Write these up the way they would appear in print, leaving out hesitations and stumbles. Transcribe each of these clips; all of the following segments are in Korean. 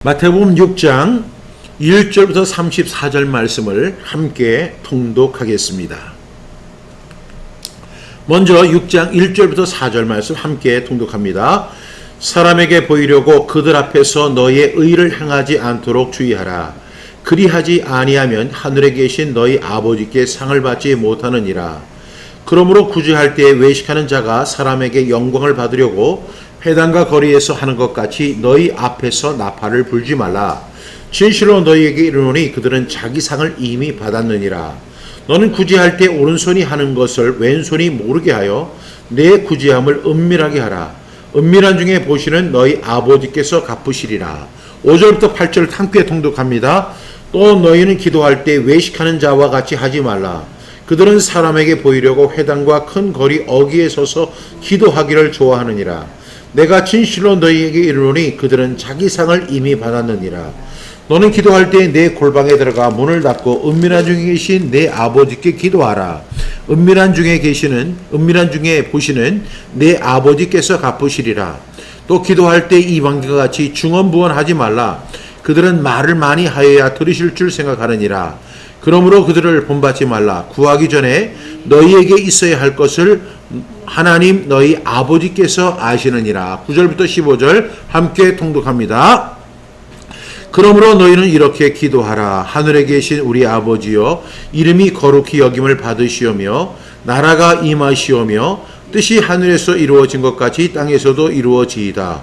마태복음 6장 1절부터 34절 말씀을 함께 통독하겠습니다. 먼저 6장 1절부터 4절 말씀 함께 통독합니다. 사람에게 보이려고 그들 앞에서 너희의 의를 행하지 않도록 주의하라. 그리하지 아니하면 하늘에 계신 너희 아버지께 상을 받지 못하느니라. 그러므로 구제할 때에 외식하는 자가 사람에게 영광을 받으려고 회당과 거리에서 하는 것 같이 너희 앞에서 나팔을 불지 말라. 진실로 너희에게 이르노니 그들은 자기 상을 이미 받았느니라. 너는 구제할 때 오른손이 하는 것을 왼손이 모르게 하여 내 구제함을 은밀하게 하라. 은밀한 중에 보시는 너희 아버지께서 갚으시리라. 5절부터 8절 함께 통독합니다. 또 너희는 기도할 때 외식하는 자와 같이 하지 말라. 그들은 사람에게 보이려고 회당과 큰 거리 어귀에 서서 기도하기를 좋아하느니라. 내가 진실로 너희에게 이르노니 그들은 자기 상을 이미 받았느니라. 너는 기도할 때 내 골방에 들어가 문을 닫고 은밀한 중에 계신 내 아버지께 기도하라. 은밀한 중에 보시는 내 아버지께서 갚으시리라. 또 기도할 때 이방인과 같이 중언부언하지 말라. 그들은 말을 많이 하여야 들으실 줄 생각하느니라. 그러므로 그들을 본받지 말라. 구하기 전에 너희에게 있어야 할 것을 하나님 너희 아버지께서 아시느니라. 9절부터 15절 함께 통독합니다. 그러므로 너희는 이렇게 기도하라. 하늘에 계신 우리 아버지여, 이름이 거룩히 여김을 받으시오며 나라가 임하시오며 뜻이 하늘에서 이루어진 것 같이 땅에서도 이루어지이다.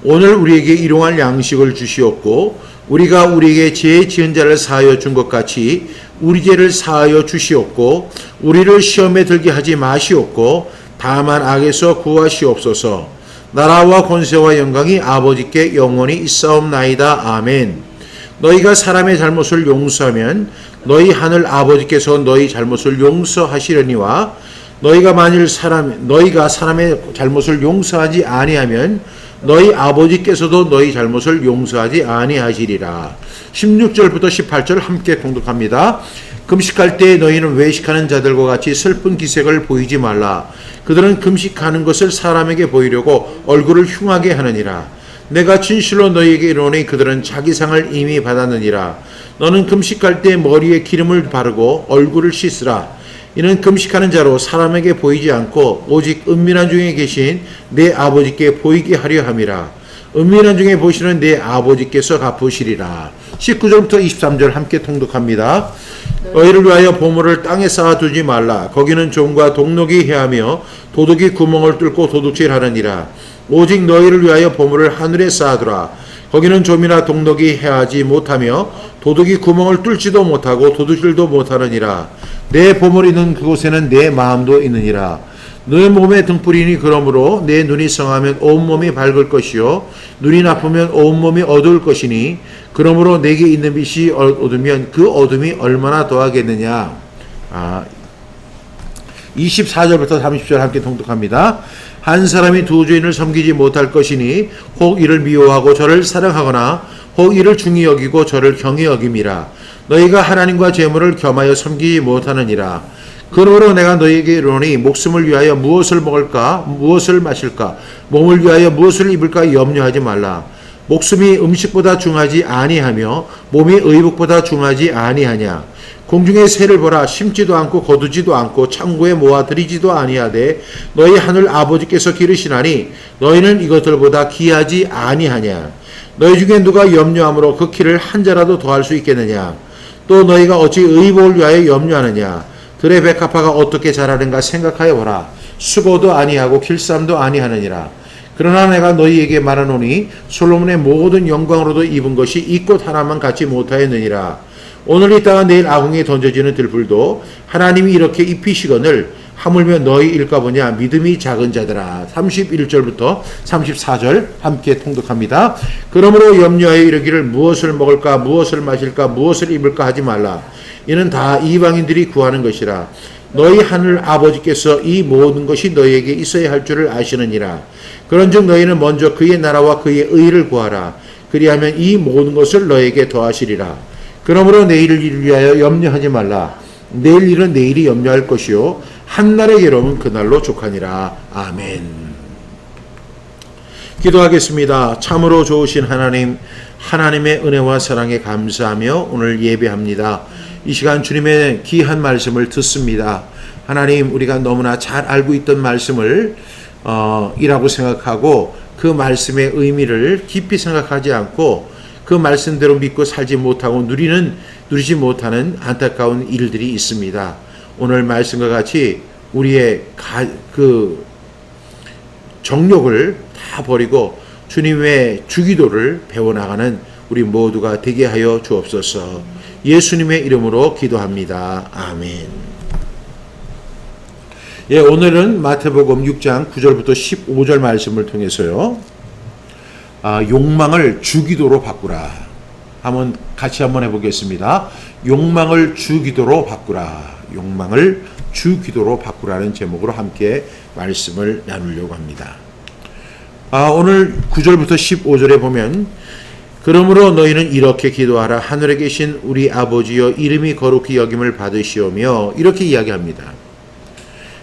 오늘 우리에게 일용할 양식을 주시옵고 우리가 우리에게 죄 지은 자를 사하여 준 것 같이 우리 죄를 사하여 주시옵고 우리를 시험에 들게 하지 마시옵고 다만 악에서 구하시옵소서. 나라와 권세와 영광이 아버지께 영원히 있사옵나이다. 아멘. 너희가 사람의 잘못을 용서하면 너희 하늘 아버지께서 너희 잘못을 용서하시려니와 너희가 사람의 잘못을 용서하지 아니하면 너희 아버지께서도 너희 잘못을 용서하지 아니하시리라. 16절부터 18절 함께 통독합니다. 금식할 때 너희는 외식하는 자들과 같이 슬픈 기색을 보이지 말라. 그들은 금식하는 것을 사람에게 보이려고 얼굴을 흉하게 하느니라. 내가 진실로 너희에게 이르노니 그들은 자기 상을 이미 받았느니라. 너는 금식할 때 머리에 기름을 바르고 얼굴을 씻으라. 이는 금식하는 자로 사람에게 보이지 않고 오직 은밀한 중에 계신 내 아버지께 보이게 하려 함이라. 은밀한 중에 보시는 내 아버지께서 갚으시리라. 19절부터 23절 함께 통독합니다. 너희를 위하여 보물을 땅에 쌓아두지 말라. 거기는 종과 동록이 해하며 도둑이 구멍을 뚫고 도둑질하느니라. 오직 너희를 위하여 보물을 하늘에 쌓아두라. 거기는 좀이나 동록이 해하지 못하며 도둑이 구멍을 뚫지도 못하고 도둑질도 못하느니라. 내 보물이 있는 그곳에는 내 마음도 있느니라. 너의 몸에 등불이니 그러므로 내 눈이 성하면 온몸이 밝을 것이요 눈이 나쁘면 온몸이 어두울 것이니 그러므로 내게 있는 빛이 어두면 그 어둠이 얼마나 더하겠느냐. 24절부터 30절 함께 통독합니다. 한 사람이 두 주인을 섬기지 못할 것이니 혹 이를 미워하고 저를 사랑하거나 혹 이를 중히 여기고 저를 경히 여김이라. 너희가 하나님과 재물을 겸하여 섬기지 못하느니라. 그러므로 내가 너희에게 이르노니 목숨을 위하여 무엇을 먹을까 무엇을 마실까 몸을 위하여 무엇을 입을까 염려하지 말라. 목숨이 음식보다 중하지 아니하며 몸이 의복보다 중하지 아니하냐. 공중의 새를 보라. 심지도 않고 거두지도 않고 창고에 모아 들이지도 아니하되 너희 하늘 아버지께서 기르시나니 너희는 이것들보다 귀하지 아니하냐. 너희 중에 누가 염려함으로 그 키를 한 자라도 더할 수 있겠느냐. 또 너희가 어찌 의복을 위하여 염려하느냐. 들의 백합화가 어떻게 자라는가 생각하여 보라. 수고도 아니하고 길쌈도 아니하느니라. 그러나 내가 너희에게 말하노니 솔로몬의 모든 영광으로도 입은 것이 이 꽃 하나만 갖지 못하였느니라. 오늘 있다가 내일 아궁이에 던져지는 들불도 하나님이 이렇게 입히시거늘 하물며 너희 일까보냐. 믿음이 작은 자들아. 31절부터 34절 함께 통독합니다. 그러므로 염려하여 이르기를 무엇을 먹을까 무엇을 마실까 무엇을 입을까 하지 말라. 이는 다 이방인들이 구하는 것이라. 너희 하늘 아버지께서 이 모든 것이 너희에게 있어야 할 줄을 아시느니라. 그런즉 너희는 먼저 그의 나라와 그의 의를 구하라. 그리하면 이 모든 것을 너희에게 더하시리라. 그러므로 내일을 위하여 염려하지 말라. 내일 일은 내일이 염려할 것이요 한날의 괴로움은 그날로 족하니라. 아멘. 기도하겠습니다. 참으로 좋으신 하나님, 하나님의 은혜와 사랑에 감사하며 오늘 예배합니다. 이 시간 주님의 귀한 말씀을 듣습니다. 하나님, 우리가 너무나 잘 알고 있던 말씀을 이라고 생각하고 그 말씀의 의미를 깊이 생각하지 않고 그 말씀대로 믿고 살지 못하고 누리지 못하는 안타까운 일들이 있습니다. 오늘 말씀과 같이 우리의 그 정욕을 다 버리고 주님의 주기도를 배워나가는 우리 모두가 되게 하여 주옵소서. 예수님의 이름으로 기도합니다. 아멘. 예, 오늘은 마태복음 6장 9절부터 15절 말씀을 통해서요, 욕망을 주기도로 바꾸라. 같이 한번 해보겠습니다. 욕망을 주기도로 바꾸라. 욕망을 주기도로 바꾸라는 제목으로 함께 말씀을 나누려고 합니다. 오늘 9절부터 15절에 보면, 그러므로 너희는 이렇게 기도하라. 하늘에 계신 우리 아버지여, 이름이 거룩히 여김을 받으시오며, 이렇게 이야기합니다.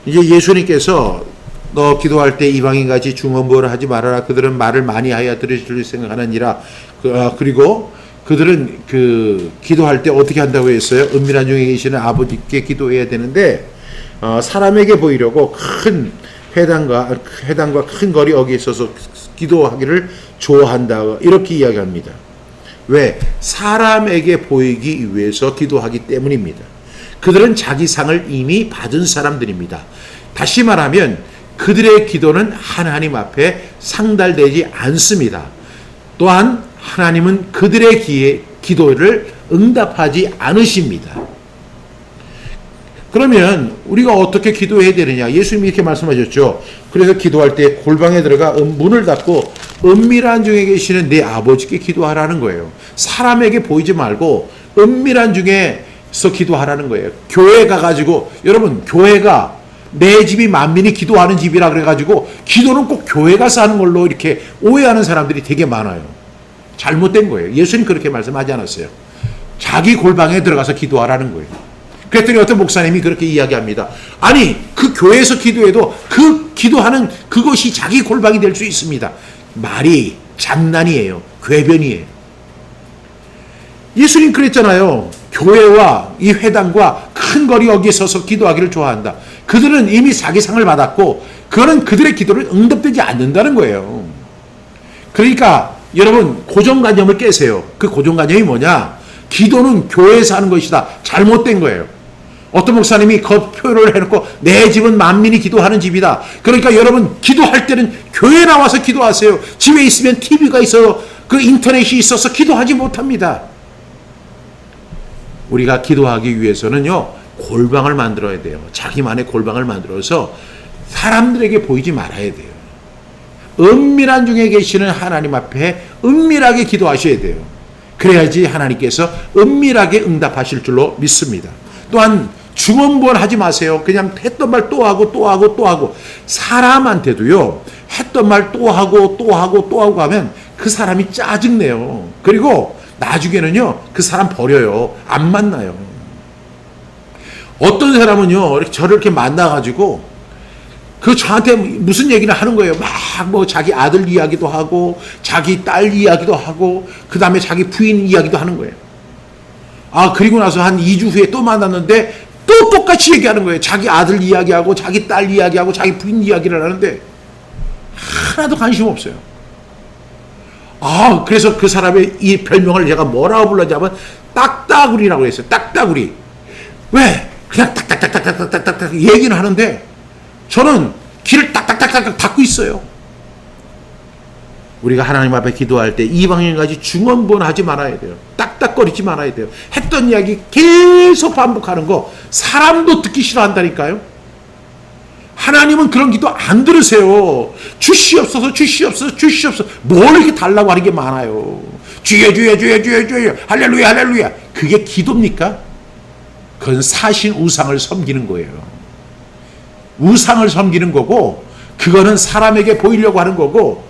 이제 예수님께서 너 기도할 때 이방인같이 중언부언을 하지 말아라. 그들은 말을 많이 하여 들으실 생각하느니라. 그리고 그들은 기도할 때 어떻게 한다고 했어요? 은밀한 중에 계시는 아버지께 기도해야 되는데, 사람에게 보이려고 큰 회당과 큰 거리 여기에 있어서 기도하기를 좋아한다. 이렇게 이야기합니다. 왜? 사람에게 보이기 위해서 기도하기 때문입니다. 그들은 자기 상을 이미 받은 사람들입니다. 다시 말하면 그들의 기도는 하나님 앞에 상달되지 않습니다. 또한 하나님은 그들의 기도를 응답하지 않으십니다. 그러면 우리가 어떻게 기도해야 되느냐? 예수님이 이렇게 말씀하셨죠. 그래서 기도할 때 골방에 들어가 문을 닫고 은밀한 중에 계시는 내 아버지께 기도하라는 거예요. 사람에게 보이지 말고 은밀한 중에서 기도하라는 거예요. 교회 가가지고, 여러분, 교회가 내 집이 만민이 기도하는 집이라 그래가지고 기도는 꼭 교회 가서 하는 걸로 이렇게 오해하는 사람들이 되게 많아요. 잘못된 거예요. 예수님 그렇게 말씀하지 않았어요. 자기 골방에 들어가서 기도하라는 거예요. 그랬더니 어떤 목사님이 그렇게 이야기합니다. 아니, 그 교회에서 기도해도 그 기도하는 그것이 자기 골방이 될 수 있습니다. 말이 장난이에요. 궤변이에요. 예수님 그랬잖아요. 교회와 이 회당과 큰 거리 여기에 서서 기도하기를 좋아한다. 그들은 이미 자기 상을 받았고 그거는 그들의 기도를 응답되지 않는다는 거예요. 그러니까 여러분, 고정관념을 깨세요. 그 고정관념이 뭐냐? 기도는 교회에서 하는 것이다. 잘못된 거예요. 어떤 목사님이 그 표현을 해놓고 내 집은 만민이 기도하는 집이다. 그러니까 여러분, 기도할 때는 교회 나와서 기도하세요. 집에 있으면 TV가 있어요. 그 인터넷이 있어서 기도하지 못합니다. 우리가 기도하기 위해서는요, 골방을 만들어야 돼요. 자기만의 골방을 만들어서 사람들에게 보이지 말아야 돼요. 은밀한 중에 계시는 하나님 앞에 은밀하게 기도하셔야 돼요. 그래야지 하나님께서 은밀하게 응답하실 줄로 믿습니다. 또한 중언부언하지 마세요. 그냥 했던 말 또 하고 또 하고 또 하고. 사람한테도요, 했던 말 또 하고 또 하고 또 하고 하면 그 사람이 짜증내요. 그리고 나중에는요, 그 사람 버려요. 안 만나요. 어떤 사람은요, 저를 이렇게 만나가지고 저한테 무슨 얘기를 하는 거예요. 막 자기 아들 이야기도 하고 자기 딸 이야기도 하고 그 다음에 자기 부인 이야기도 하는 거예요. 그리고 나서 한 2주 후에 또 만났는데 또 똑같이 얘기하는 거예요. 자기 아들 이야기하고 자기 딸 이야기하고 자기 부인 이야기를 하는데 하나도 관심 없어요. 그래서 그 사람의 이 별명을 제가 뭐라고 불렀냐면 딱따구리라고 했어요. 딱따구리. 왜? 그냥 딱딱딱딱딱딱딱 얘기는 하는데 저는 귀를 딱딱딱딱 닫고 있어요. 우리가 하나님 앞에 기도할 때 이방인까지 중언부언하지 말아야 돼요. 딱딱거리지 말아야 돼요. 했던 이야기 계속 반복하는 거 사람도 듣기 싫어한다니까요. 하나님은 그런 기도 안 들으세요. 주시옵소서, 주시옵소서, 주시옵소서. 뭘 이렇게 달라고 하는 게 많아요. 주여, 주여, 주여, 주여, 주여, 할렐루야, 할렐루야. 그게 기도입니까? 그건 사신 우상을 섬기는 거예요. 우상을 섬기는 거고, 그거는 사람에게 보이려고 하는 거고,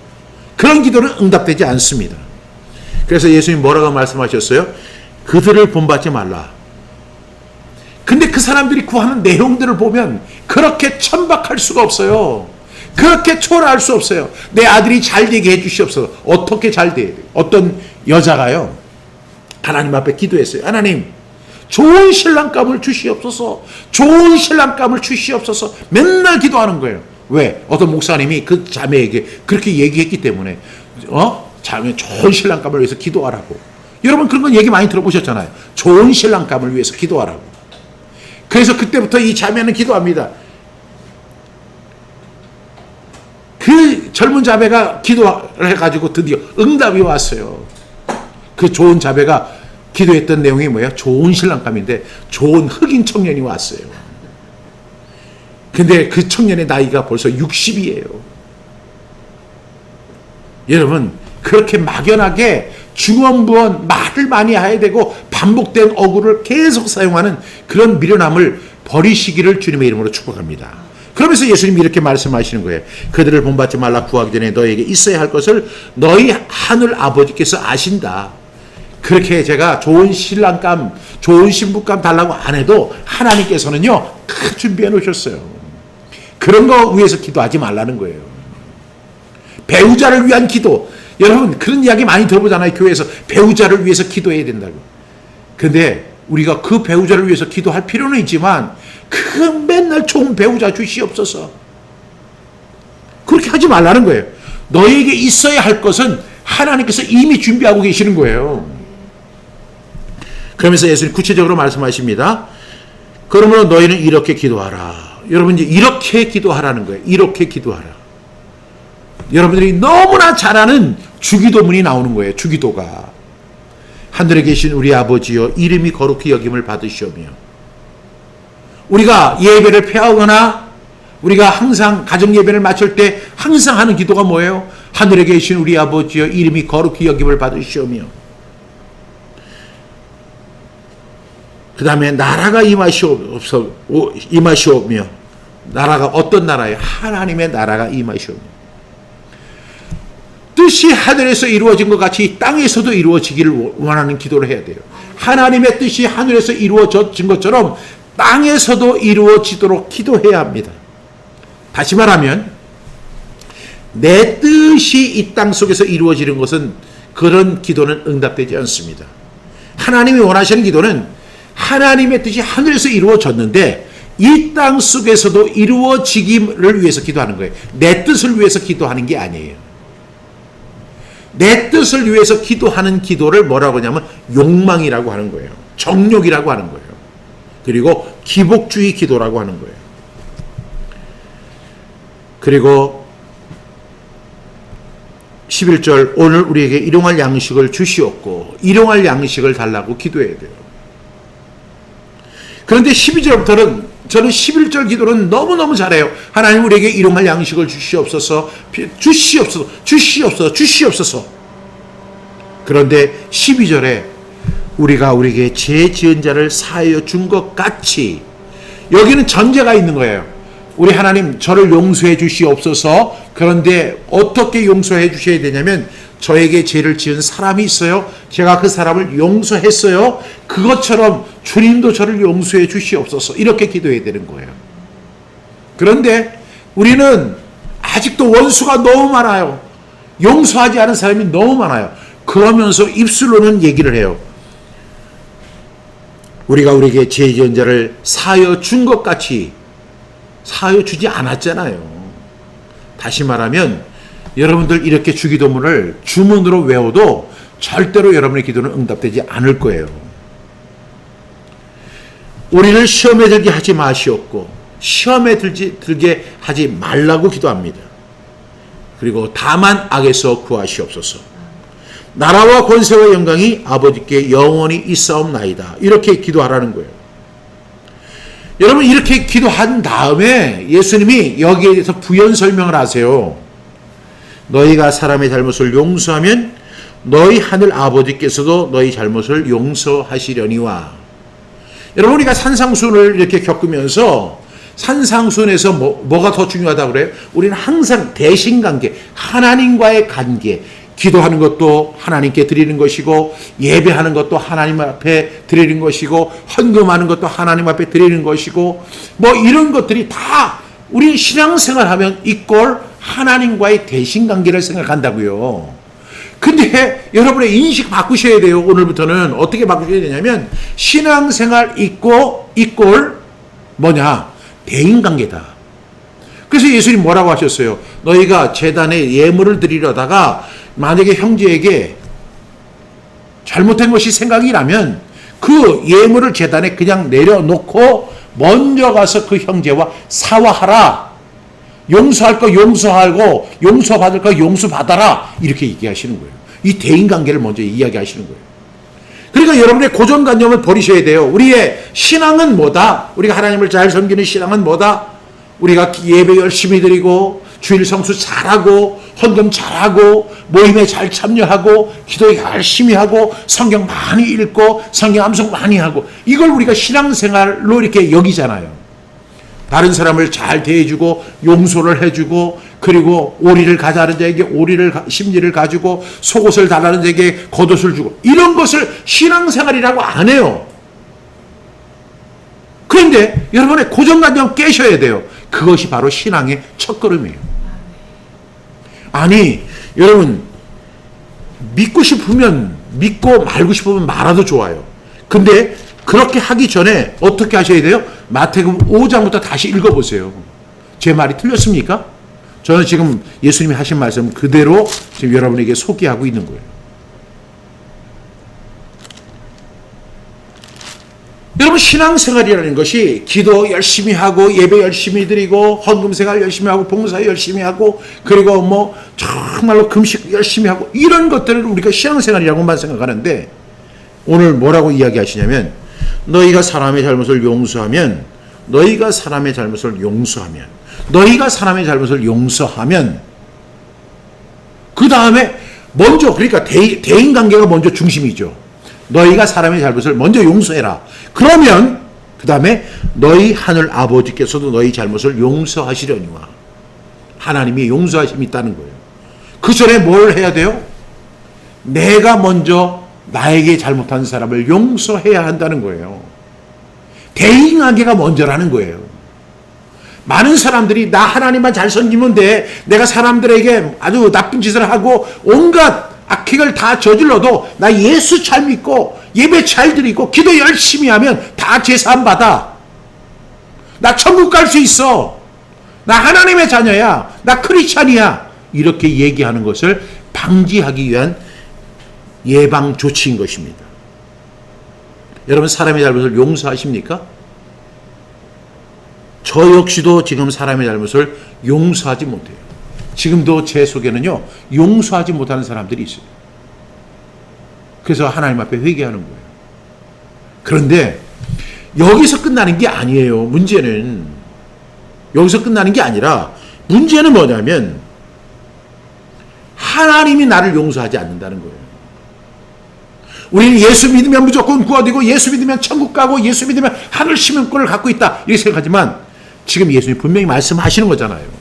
그런 기도는 응답되지 않습니다. 그래서 예수님 뭐라고 말씀하셨어요? 그들을 본받지 말라. 근데 그 사람들이 구하는 내용들을 보면 그렇게 천박할 수가 없어요. 그렇게 초라할 수 없어요. 내 아들이 잘 되게 해주시옵소서. 어떻게 잘 돼야 돼요? 어떤 여자가요, 하나님 앞에 기도했어요. 하나님, 좋은 신랑감을 주시옵소서. 좋은 신랑감을 주시옵소서. 맨날 기도하는 거예요. 왜? 어떤 목사님이 그 자매에게 그렇게 얘기했기 때문에, 자매 좋은 신랑감을 위해서 기도하라고. 여러분 그런 건 얘기 많이 들어보셨잖아요. 좋은 신랑감을 위해서 기도하라고. 그래서 그때부터 이 자매는 기도합니다. 그 젊은 자매가 기도를 해가지고 드디어 응답이 왔어요. 그 좋은 자매가 기도했던 내용이 뭐예요? 좋은 신랑감인데 좋은 흑인 청년이 왔어요. 근데 그 청년의 나이가 벌써 60이에요. 여러분 그렇게 막연하게 중언부언 말을 많이 해야 되고 반복된 어구를 계속 사용하는 그런 미련함을 버리시기를 주님의 이름으로 축복합니다. 그러면서 예수님이 이렇게 말씀하시는 거예요. 그들을 본받지 말라. 구하기 전에 너에게 있어야 할 것을 너희 하늘 아버지께서 아신다. 그렇게 제가 좋은 신랑감, 좋은 신부감 달라고 안 해도 하나님께서는요 다 준비해 놓으셨어요. 그런 거 위해서 기도하지 말라는 거예요. 배우자를 위한 기도. 여러분 그런 이야기 많이 들어보잖아요. 교회에서 배우자를 위해서 기도해야 된다고. 근데 우리가 그 배우자를 위해서 기도할 필요는 있지만 그 맨날 좋은 배우자 주시옵소서. 그렇게 하지 말라는 거예요. 너에게 있어야 할 것은 하나님께서 이미 준비하고 계시는 거예요. 그러면서 예수님 구체적으로 말씀하십니다. 그러므로 너희는 이렇게 기도하라. 여러분 이제 이렇게 기도하라는 거예요. 이렇게 기도하라. 여러분들이 너무나 잘 아는 주기도문이 나오는 거예요. 주기도가. 하늘에 계신 우리 아버지여 이름이 거룩히 여김을 받으시오며. 우리가 예배를 폐하거나 우리가 항상 가정 예배를 마칠 때 항상 하는 기도가 뭐예요? 하늘에 계신 우리 아버지여 이름이 거룩히 여김을 받으시오며. 그 다음에 나라가 임하시오며. 나라가 어떤 나라예요? 하나님의 나라가 임하시오며. 뜻이 하늘에서 이루어진 것 같이 땅에서도 이루어지기를 원하는 기도를 해야 돼요. 하나님의 뜻이 하늘에서 이루어진 것처럼 땅에서도 이루어지도록 기도해야 합니다. 다시 말하면 내 뜻이 이 땅 속에서 이루어지는 것은 그런 기도는 응답되지 않습니다. 하나님이 원하시는 기도는 하나님의 뜻이 하늘에서 이루어졌는데 이 땅 속에서도 이루어지기를 위해서 기도하는 거예요. 내 뜻을 위해서 기도하는 게 아니에요. 내 뜻을 위해서 기도하는 기도를 뭐라고 하냐면 욕망이라고 하는 거예요. 정욕이라고 하는 거예요. 그리고 기복주의 기도라고 하는 거예요. 그리고 11절 오늘 우리에게 일용할 양식을 주시옵고 일용할 양식을 달라고 기도해야 돼요. 그런데 12절부터는 저는 11절 기도는 너무너무 잘해요. 하나님 우리에게 일용할 양식을 주시옵소서. 주시옵소서. 주시옵소서. 주시옵소서. 그런데 12절에 우리가 우리에게 죄 지은 자를 사하여 준 것 같이 여기는 전제가 있는 거예요. 우리 하나님 저를 용서해 주시옵소서. 그런데 어떻게 용서해 주셔야 되냐면 저에게 죄를 지은 사람이 있어요. 제가 그 사람을 용서했어요. 그것처럼 주님도 저를 용서해 주시옵소서. 이렇게 기도해야 되는 거예요. 그런데 우리는 아직도 원수가 너무 많아요. 용서하지 않은 사람이 너무 많아요. 그러면서 입술로는 얘기를 해요. 우리가 우리에게 죄 지은 자를 사하여 준 것 같이 사하여 주지 않았잖아요. 다시 말하면 여러분들 이렇게 주기도문을 주문으로 외워도 절대로 여러분의 기도는 응답되지 않을 거예요. 우리를 시험에 들게 하지 마시옵고 시험에 들게 하지 말라고 기도합니다. 그리고 다만 악에서 구하시옵소서. 나라와 권세와 영광이 아버지께 영원히 있사옵나이다. 이렇게 기도하라는 거예요. 여러분 이렇게 기도한 다음에 예수님이 여기에 대해서 부연 설명을 하세요. 너희가 사람의 잘못을 용서하면 너희 하늘 아버지께서도 너희 잘못을 용서하시려니와. 여러분 우리가 산상수훈을 이렇게 겪으면서 산상수훈에서 뭐가 더 중요하다고 그래요? 우리는 항상 대신관계, 하나님과의 관계, 기도하는 것도 하나님께 드리는 것이고 예배하는 것도 하나님 앞에 드리는 것이고 헌금하는 것도 하나님 앞에 드리는 것이고 뭐 이런 것들이 다 우리 신앙생활하면 이꼴 하나님과의 대신관계를 생각한다고요. 근데 여러분의 인식 바꾸셔야 돼요. 오늘부터는 어떻게 바꾸셔야 되냐면 신앙생활 이꼴 뭐냐? 대인관계다. 그래서 예수님 뭐라고 하셨어요? 너희가 제단에 예물을 드리려다가 만약에 형제에게 잘못된 것이 생각이 나면 그 예물을 제단에 그냥 내려놓고 먼저 가서 그 형제와 사과하라. 용서할 거 용서하고 용서받을 거 용서받아라. 이렇게 얘기하시는 거예요. 이 대인관계를 먼저 이야기하시는 거예요. 그러니까 여러분의 고정관념을 버리셔야 돼요. 우리의 신앙은 뭐다? 우리가 하나님을 잘 섬기는 신앙은 뭐다? 우리가 예배 열심히 드리고 주일 성수 잘하고 헌금 잘하고 모임에 잘 참여하고 기도 열심히 하고 성경 많이 읽고 성경 암송 많이 하고 이걸 우리가 신앙생활로 이렇게 여기잖아요. 다른 사람을 잘 대해주고 용서를 해주고 그리고 오리를 가자는 자에게 심리를 가지고 속옷을 달라는 자에게 겉옷을 주고 이런 것을 신앙생활이라고 안 해요. 그런데 여러분의 고정관념 깨셔야 돼요. 그것이 바로 신앙의 첫걸음이에요. 아니 여러분 믿고 싶으면 믿고 말고 싶으면 말아도 좋아요. 근데 그렇게 하기 전에 어떻게 하셔야 돼요? 마태복음 5장부터 다시 읽어보세요. 제 말이 틀렸습니까? 저는 지금 예수님이 하신 말씀 그대로 지금 여러분에게 소개하고 있는 거예요. 여러분 신앙생활이라는 것이 기도 열심히 하고 예배 열심히 드리고 헌금생활 열심히 하고 봉사 열심히 하고 그리고 뭐 정말로 금식 열심히 하고 이런 것들을 우리가 신앙생활이라고만 생각하는데 오늘 뭐라고 이야기하시냐면 너희가 사람의 잘못을 용서하면 그 다음에 먼저 그러니까 대인관계가 먼저 중심이죠. 너희가 사람의 잘못을 먼저 용서해라. 그러면 그 다음에 너희 하늘 아버지께서도 너희 잘못을 용서하시려니와. 하나님이 용서하심이 있다는 거예요. 그 전에 뭘 해야 돼요? 내가 먼저 나에게 잘못한 사람을 용서해야 한다는 거예요. 대인관계가 먼저라는 거예요. 많은 사람들이 나 하나님만 잘 섬기면 돼. 내가 사람들에게 아주 나쁜 짓을 하고 온갖 악행을 다 저질러도 나 예수 잘 믿고 예배 잘 드리고 기도 열심히 하면 다 제사함 받아. 나 천국 갈 수 있어. 나 하나님의 자녀야. 나 크리스찬이야. 이렇게 얘기하는 것을 방지하기 위한 예방 조치인 것입니다. 여러분 사람의 잘못을 용서하십니까? 저 역시도 지금 사람의 잘못을 용서하지 못해요. 지금도 제 속에는요 용서하지 못하는 사람들이 있어요. 그래서 하나님 앞에 회개하는 거예요. 그런데 여기서 끝나는 게 아니에요. 문제는 여기서 끝나는 게 아니라 문제는 뭐냐면 하나님이 나를 용서하지 않는다는 거예요. 우리는 예수 믿으면 무조건 구원되고 예수 믿으면 천국 가고 예수 믿으면 하늘 시민권을 갖고 있다 이렇게 생각하지만 지금 예수님이 분명히 말씀하시는 거잖아요.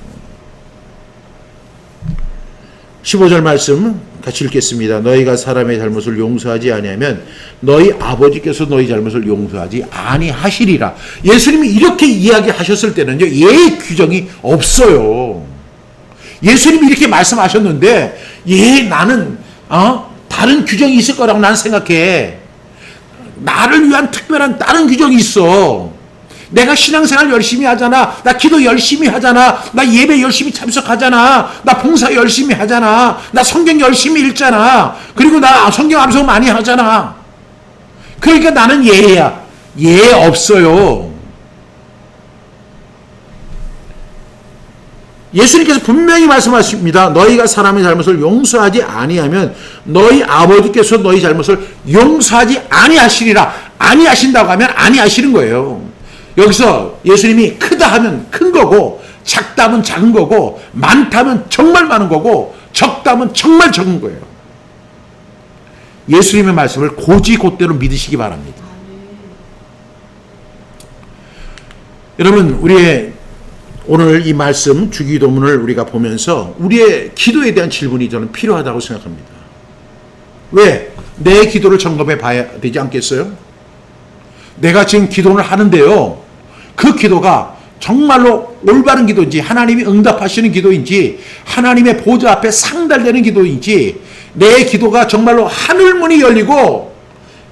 15절 말씀 같이 읽겠습니다. 너희가 사람의 잘못을 용서하지 아니하면 너희 아버지께서 너희 잘못을 용서하지 아니하시리라. 예수님이 이렇게 이야기하셨을 때는요 예의 규정이 없어요. 예수님이 이렇게 말씀하셨는데 나는 다른 규정이 있을 거라고 난 생각해. 나를 위한 특별한 다른 규정이 있어. 내가 신앙생활 열심히 하잖아. 나 기도 열심히 하잖아. 나 예배 열심히 참석하잖아. 나 봉사 열심히 하잖아. 나 성경 열심히 읽잖아. 그리고 나 성경 암송 많이 하잖아. 그러니까 나는 예야. 예 없어요. 예수님께서 분명히 말씀하십니다. 너희가 사람의 잘못을 용서하지 아니하면 너희 아버지께서 너희 잘못을 용서하지 아니하시리라. 아니하신다고 하면 아니하시는 거예요. 여기서 예수님이 크다 하면 큰 거고 작다 하면 작은 거고 많다 하면 정말 많은 거고 적다 하면 정말 적은 거예요. 예수님의 말씀을 고지곧대로 믿으시기 바랍니다. 여러분 우리의 오늘 이 말씀 주기도문을 우리가 보면서 우리의 기도에 대한 질문이 저는 필요하다고 생각합니다. 왜? 내 기도를 점검해 봐야 되지 않겠어요? 내가 지금 기도를 하는데요. 그 기도가 정말로 올바른 기도인지 하나님이 응답하시는 기도인지 하나님의 보좌 앞에 상달되는 기도인지 내 기도가 정말로 하늘문이 열리고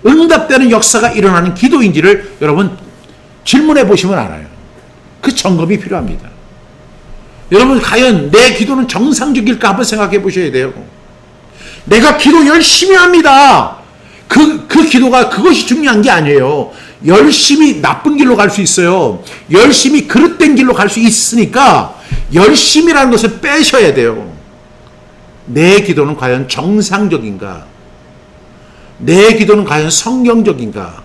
응답되는 역사가 일어나는 기도인지를 여러분 질문해 보시면 알아요. 그 점검이 필요합니다. 여러분 과연 내 기도는 정상적일까 한번 생각해 보셔야 돼요. 내가 기도 열심히 합니다. 그 기도가 그것이 중요한 게 아니에요. 열심히 나쁜 길로 갈 수 있어요. 열심히 그릇된 길로 갈 수 있으니까 열심이라는 것을 빼셔야 돼요. 내 기도는 과연 정상적인가? 내 기도는 과연 성경적인가?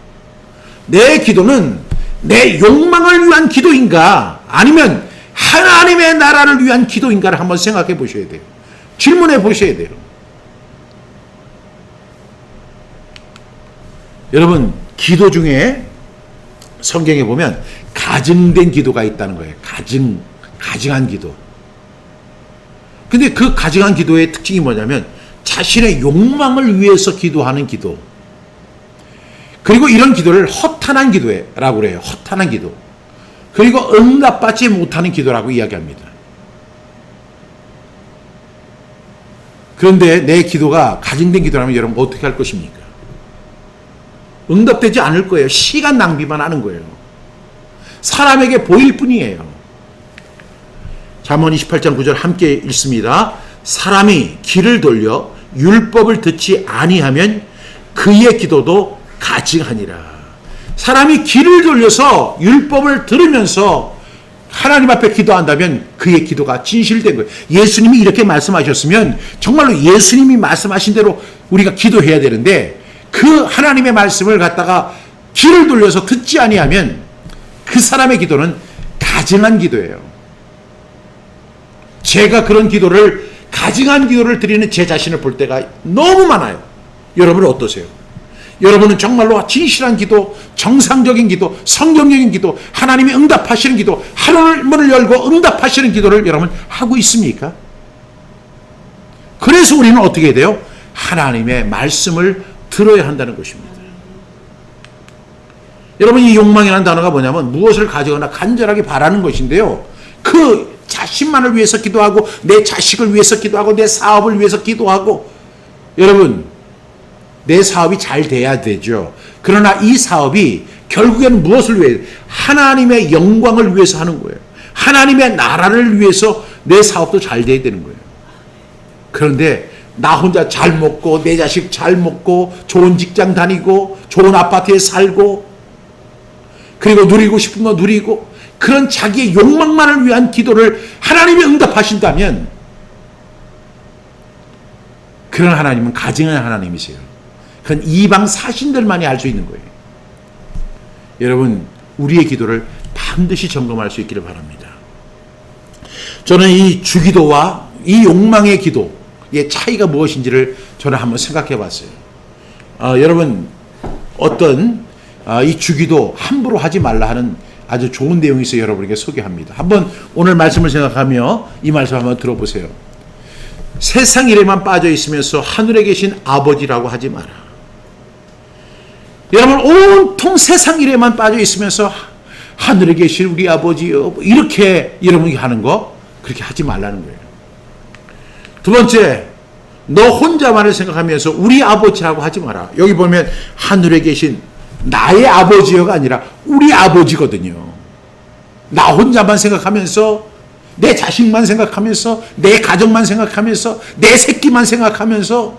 내 기도는 내 욕망을 위한 기도인가? 아니면 하나님의 나라를 위한 기도인가를 한번 생각해 보셔야 돼요. 질문해 보셔야 돼요. 여러분, 기도 중에 성경에 보면 가증된 기도가 있다는 거예요. 가증한 기도. 근데 그 가증한 기도의 특징이 뭐냐면 자신의 욕망을 위해서 기도하는 기도. 그리고 이런 기도를 허탄한 기도라고 그래요. 허탄한 기도. 그리고 응답받지 못하는 기도라고 이야기합니다. 그런데 내 기도가 가증된 기도라면 여러분 어떻게 할 것입니까? 응답되지 않을 거예요. 시간 낭비만 하는 거예요. 사람에게 보일 뿐이에요. 잠언 28장 9절 함께 읽습니다. 사람이 귀를 돌려 율법을 듣지 아니하면 그의 기도도 가증하니라. 사람이 귀를 돌려서 율법을 들으면서 하나님 앞에 기도한다면 그의 기도가 진실된 거예요. 예수님이 이렇게 말씀하셨으면 정말로 예수님이 말씀하신 대로 우리가 기도해야 되는데 그 하나님의 말씀을 갖다가 귀를 돌려서 듣지 아니하면 그 사람의 기도는 가증한 기도예요. 제가 그런 기도를 가증한 기도를 드리는 제 자신을 볼 때가 너무 많아요. 여러분은 어떠세요? 여러분은 정말로 진실한 기도, 정상적인 기도, 성경적인 기도, 하나님이 응답하시는 기도, 하늘문을 열고 응답하시는 기도를 여러분 하고 있습니까? 그래서 우리는 어떻게 해야 돼요? 하나님의 말씀을 들어야 한다는 것입니다. 여러분, 이 욕망이라는 단어가 뭐냐면 무엇을 가져거나 간절하게 바라는 것인데요. 그 자신만을 위해서 기도하고 내 자식을 위해서 기도하고 내 사업을 위해서 기도하고 여러분 내 사업이 잘 돼야 되죠. 그러나 이 사업이 결국에는 무엇을 위해? 하나님의 영광을 위해서 하는 거예요. 하나님의 나라를 위해서 내 사업도 잘 돼야 되는 거예요. 그런데 나 혼자 잘 먹고 내 자식 잘 먹고 좋은 직장 다니고 좋은 아파트에 살고 그리고 누리고 싶은 거 누리고 그런 자기의 욕망만을 위한 기도를 하나님이 응답하신다면 그런 하나님은 가증한 하나님이세요. 그건 이방 사신들만이 알 수 있는 거예요. 여러분, 우리의 기도를 반드시 점검할 수 있기를 바랍니다. 저는 이 주기도와 이 욕망의 기도의 차이가 무엇인지를 저는 한번 생각해 봤어요. 여러분, 어떤 이 주기도 함부로 하지 말라 하는 아주 좋은 내용이 있어요. 여러분에게 소개합니다. 한번 오늘 말씀을 생각하며 이 말씀 한번 들어보세요. 세상 일에만 빠져 있으면서 하늘에 계신 아버지라고 하지 마라. 여러분, 온통 세상 일에만 빠져 있으면서 하늘에 계신 우리 아버지요 이렇게 여러분이 하는 거 그렇게 하지 말라는 거예요. 두 번째, 너 혼자만을 생각하면서 우리 아버지라고 하지 마라. 여기 보면 하늘에 계신 나의 아버지요가 아니라 우리 아버지거든요. 나 혼자만 생각하면서 내 자식만 생각하면서 내 가정만 생각하면서 내 새끼만 생각하면서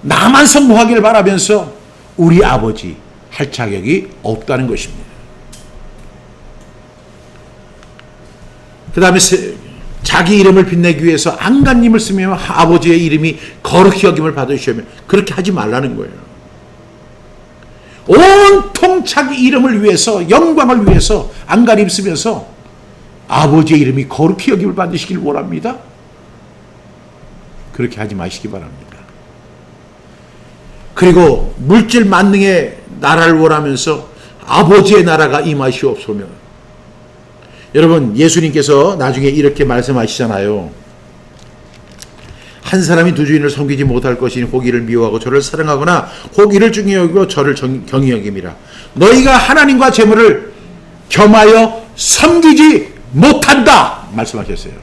나만 성공하기를 바라면서 우리 아버지 할 자격이 없다는 것입니다. 그 다음에 자기 이름을 빛내기 위해서 안간힘을 쓰며 아버지의 이름이 거룩히 여김을 받으시면 그렇게 하지 말라는 거예요. 온통 자기 이름을 위해서 영광을 위해서 안간힘 쓰면서 아버지의 이름이 거룩히 여김을 받으시길 원합니다. 그렇게 하지 마시기 바랍니다. 그리고 물질 만능의 나라를 원하면서 아버지의 나라가 임하시옵소며. 여러분, 예수님께서 나중에 이렇게 말씀하시잖아요. 한 사람이 두 주인을 섬기지 못할 것이니 호기를 미워하고 저를 사랑하거나 호기를 중히 여기고 저를 경히 여김이라. 너희가 하나님과 재물을 겸하여 섬기지 못한다 말씀하셨어요.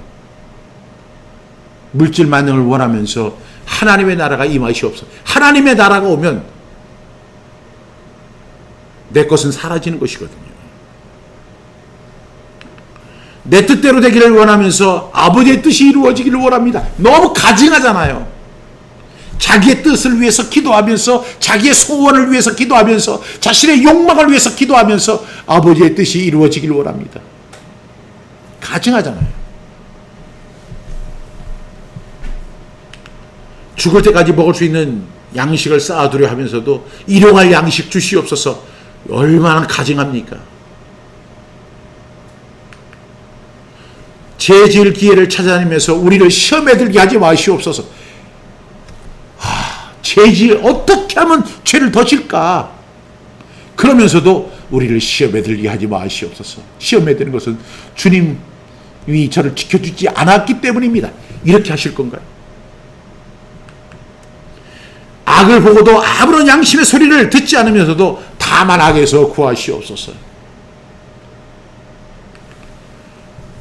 물질 만능을 원하면서 하나님의 나라가 임하시옵소서. 하나님의 나라가 오면 내 것은 사라지는 것이거든요. 내 뜻대로 되기를 원하면서 아버지의 뜻이 이루어지기를 원합니다. 너무 가증하잖아요. 자기의 뜻을 위해서 기도하면서, 자기의 소원을 위해서 기도하면서, 자신의 욕망을 위해서 기도하면서 아버지의 뜻이 이루어지기를 원합니다. 가증하잖아요. 죽을 때까지 먹을 수 있는 양식을 쌓아두려 하면서도 일용할 양식 주시옵소서. 얼마나 가증합니까? 죄 지을 기회를 찾아내면서 우리를 시험에 들게 하지 마시옵소서. 죄질 어떻게 하면 죄를 더 질까? 그러면서도 우리를 시험에 들게 하지 마시옵소서. 시험에 드는 것은 주님이 저를 지켜주지 않았기 때문입니다. 이렇게 하실 건가요? 악을 보고도 아무런 양심의 소리를 듣지 않으면서도 다만 악에서 구하시옵소서.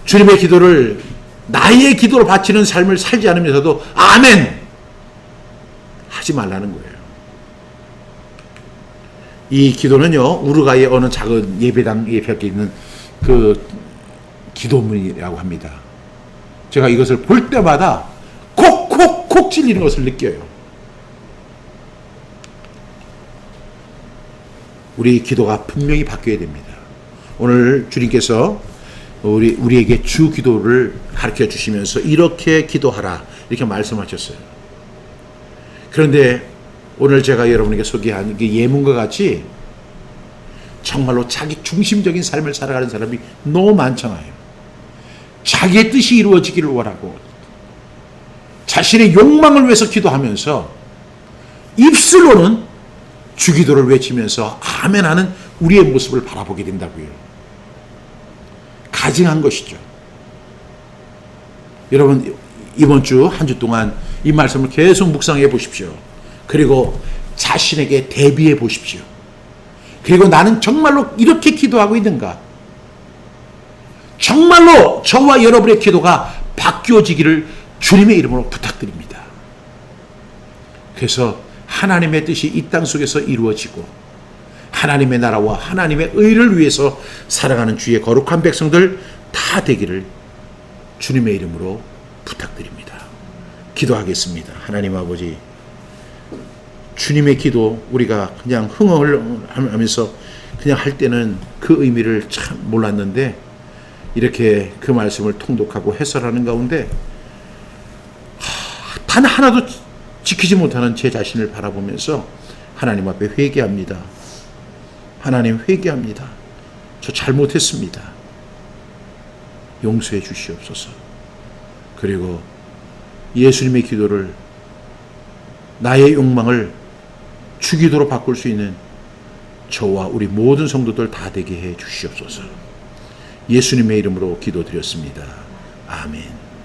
주님의 기도를 나의 기도로 바치는 삶을 살지 않으면서도 아멘 하지 말라는 거예요. 이 기도는요, 우루과이의 어느 작은 예배당에 벽에 있는 그 기도문이라고 합니다. 제가 이것을 볼 때마다 콕콕콕 찔리는 것을 느껴요. 우리 기도가 분명히 바뀌어야 됩니다. 오늘 주님께서 우리에게 주 기도를 가르쳐 주시면서 이렇게 기도하라 이렇게 말씀하셨어요. 그런데 오늘 제가 여러분에게 소개한 게 예문과 같이 정말로 자기 중심적인 삶을 살아가는 사람이 너무 많잖아요. 자기의 뜻이 이루어지기를 원하고 자신의 욕망을 위해서 기도하면서 입술로는 주기도를 외치면서 아멘 하는 우리의 모습을 바라보게 된다고요. 가증한 것이죠. 여러분 이번 주 한 주 동안 이 말씀을 계속 묵상해 보십시오. 그리고 자신에게 대비해 보십시오. 그리고 나는 정말로 이렇게 기도하고 있는가? 정말로 저와 여러분의 기도가 바뀌어지기를 주님의 이름으로 부탁드립니다. 그래서 하나님의 뜻이 이 땅 속에서 이루어지고 하나님의 나라와 하나님의 의를 위해서 살아가는 주의 거룩한 백성들 다 되기를 주님의 이름으로 부탁드립니다. 기도하겠습니다. 하나님 아버지, 주님의 기도 우리가 그냥 흥얼 하면서 그냥 할 때는 그 의미를 참 몰랐는데 이렇게 그 말씀을 통독하고 해설하는 가운데 단 하나도 지키지 못하는 제 자신을 바라보면서 하나님 앞에 회개합니다. 하나님 회개합니다. 저 잘못했습니다. 용서해 주시옵소서. 그리고 예수님의 기도를 나의 욕망을 주기도로 바꿀 수 있는 저와 우리 모든 성도들 다 되게 해 주시옵소서. 예수님의 이름으로 기도드렸습니다. 아멘.